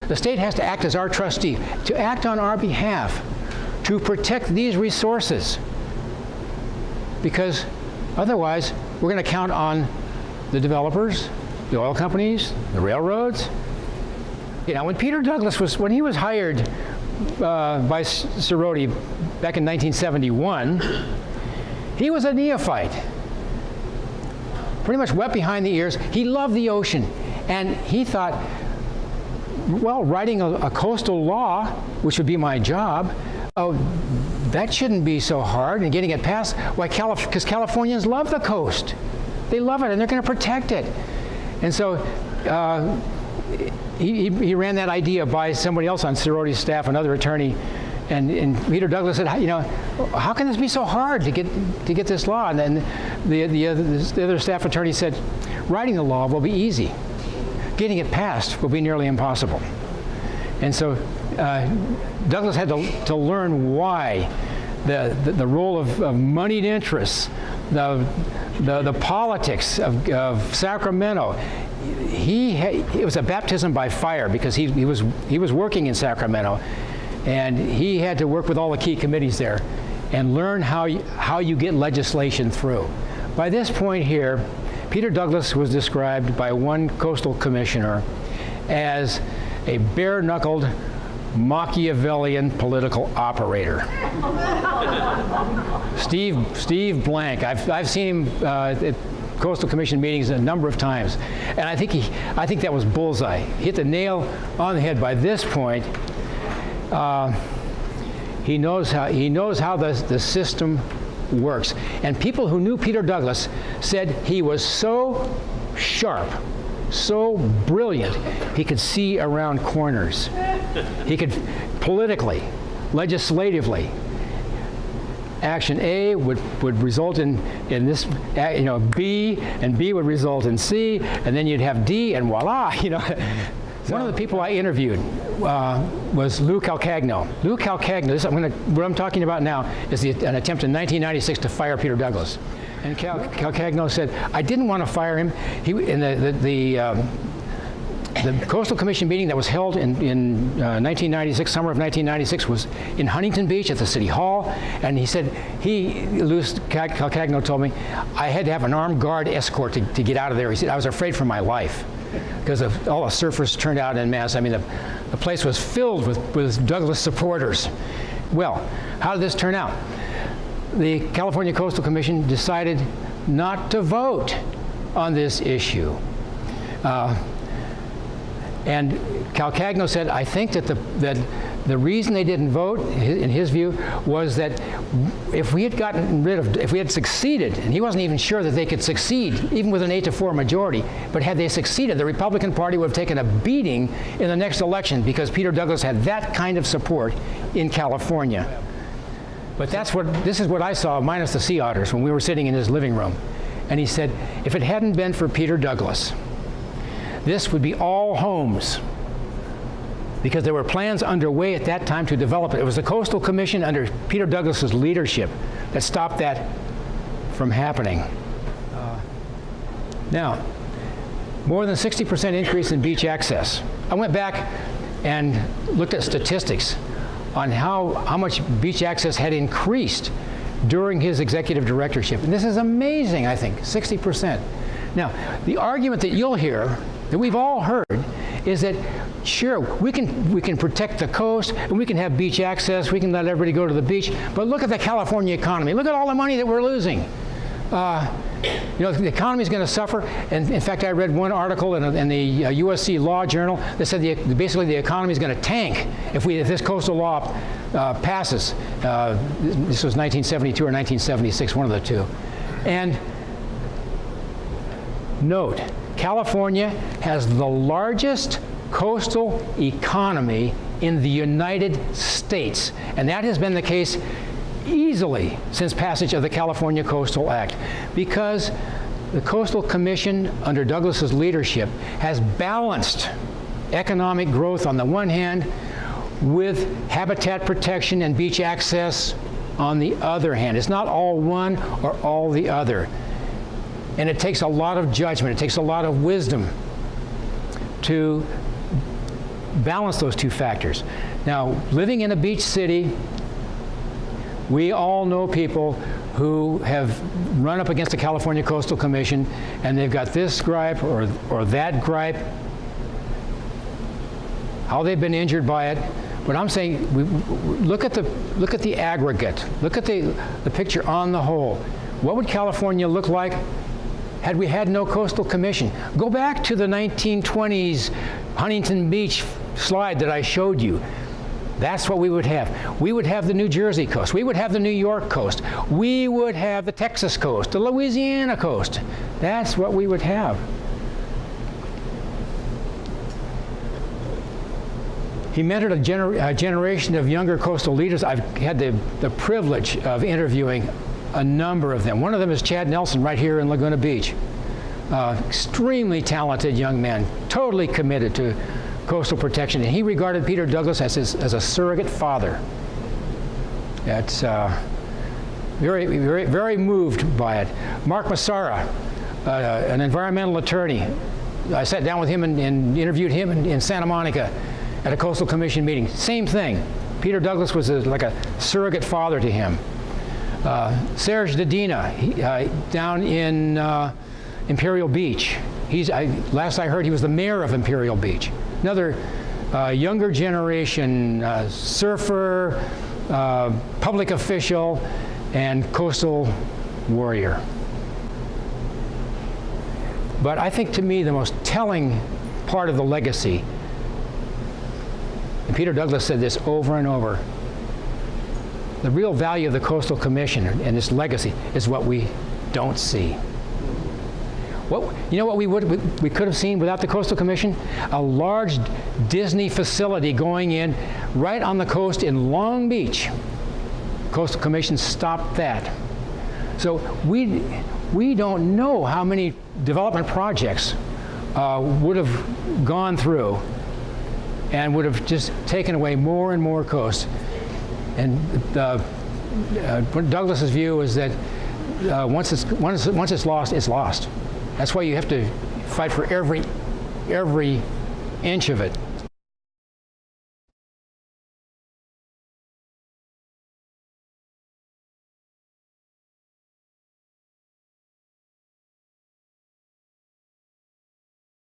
The state has to act as our trustee, to act on our behalf, to protect these resources. Because otherwise, we're going to count on the developers, the oil companies, the railroads. You know, when Peter Douglas when he was hired by Cerroti back in 1971, he was a neophyte, pretty much wet behind the ears. He loved the ocean, and he thought, well, writing a coastal law, which would be my job, that shouldn't be so hard, and getting it passed. Why? Because Californians love the coast. They love it, and they're going to protect it. And so he ran that idea by somebody else on Cerroti's staff, another attorney, and Peter Douglas said, you know, how can this be so hard to get this law? And then the other staff attorney said, writing the law will be easy. Getting it passed will be nearly impossible. And so Douglas had to learn why the role of moneyed interests, the politics of Sacramento. It was a baptism by fire, because he was working in Sacramento, and he had to work with all the key committees there and learn how you get legislation through. By this point here, Peter Douglas was described by one coastal commissioner as a bare-knuckled Machiavellian political operator. Steve Blank. I've seen him at Coastal Commission meetings a number of times, and I think that was bullseye. He hit the nail on the head. By this point, he knows how the system works. And people who knew Peter Douglas said he was so sharp, so brilliant, he could see around corners. He could politically, legislatively. Action A would result in this, B, and B would result in C, and then you'd have D, and voila, One of the people I interviewed was Lou Calcagno. Lou Calcagno, what I'm talking about now is an attempt in 1996 to fire Peter Douglas. And Calcagno said, I didn't want to fire him. In the Coastal Commission meeting that was held in 1996, summer of 1996, was in Huntington Beach at the City Hall. And he said, Lou Calcagno told me, I had to have an armed guard escort to get out of there. He said, I was afraid for my life, because of all the surfers turned out en masse. I mean, the place was filled with Douglas supporters. Well, how did this turn out? The California Coastal Commission decided not to vote on this issue. And Calcagno said, I think that the reason they didn't vote, in his view, was that if we had succeeded, and he wasn't even sure that they could succeed, even with an 8-4 majority, but had they succeeded, the Republican Party would have taken a beating in the next election, because Peter Douglas had that kind of support in California. But this is what I saw, minus the sea otters, when we were sitting in his living room. And he said, if it hadn't been for Peter Douglas, this would be all homes, because there were plans underway at that time to develop it. It was the Coastal Commission under Peter Douglas's leadership that stopped that from happening. Now, more than 60% increase in beach access. I went back and looked at statistics on how much beach access had increased during his executive directorship. And this is amazing, I think, 60%. Now, the argument that you'll hear, that we've all heard, is that sure, we can protect the coast, and we can have beach access, we can let everybody go to the beach, but look at the California economy. Look at all the money that we're losing. The economy is going to suffer. And in fact, I read one article in the USC Law Journal that said basically the economy is going to tank if this coastal law passes. This was 1972 or 1976, one of the two. And note, California has the largest coastal economy in the United States, and that has been the case easily since passage of the California Coastal Act, because the Coastal Commission under Douglas's leadership has balanced economic growth on the one hand with habitat protection and beach access on the other hand. It's not all one or all the other. And it takes a lot of judgment, it takes a lot of wisdom to balance those two factors. Now, living in a beach city, we all know people who have run up against the California Coastal Commission, and they've got this gripe or that gripe, how they've been injured by it. But I'm saying, look at the aggregate. Look at the picture on the whole. What would California look like had we had no Coastal Commission? Go back to the 1920s Huntington Beach slide that I showed you. That's what we would have. We would have the New Jersey coast. We would have the New York coast. We would have the Texas coast, the Louisiana coast. That's what we would have. He mentored a generation of younger coastal leaders. I've had the privilege of interviewing a number of them. One of them is Chad Nelson right here in Laguna Beach. Extremely talented young man, totally committed to coastal protection, and he regarded Peter Douglas as a surrogate father. That's very, very, very moved by it. Mark Massara, an environmental attorney. I sat down with him and interviewed him in Santa Monica at a Coastal Commission meeting. Same thing. Peter Douglas was like a surrogate father to him. Serge Dedina, down in Imperial Beach. Last I heard, he was the mayor of Imperial Beach. Another younger generation surfer, public official, and coastal warrior. But I think, to me, the most telling part of the legacy, and Peter Douglas said this over and over, the real value of the Coastal Commission and its legacy is what we don't see. You know what we could have seen without the Coastal Commission? A large Disney facility going in right on the coast in Long Beach. Coastal Commission stopped that. So we don't know how many development projects would have gone through and would have just taken away more and more coast. And Douglas's view is that once it's lost, it's lost. That's why you have to fight for every inch of it.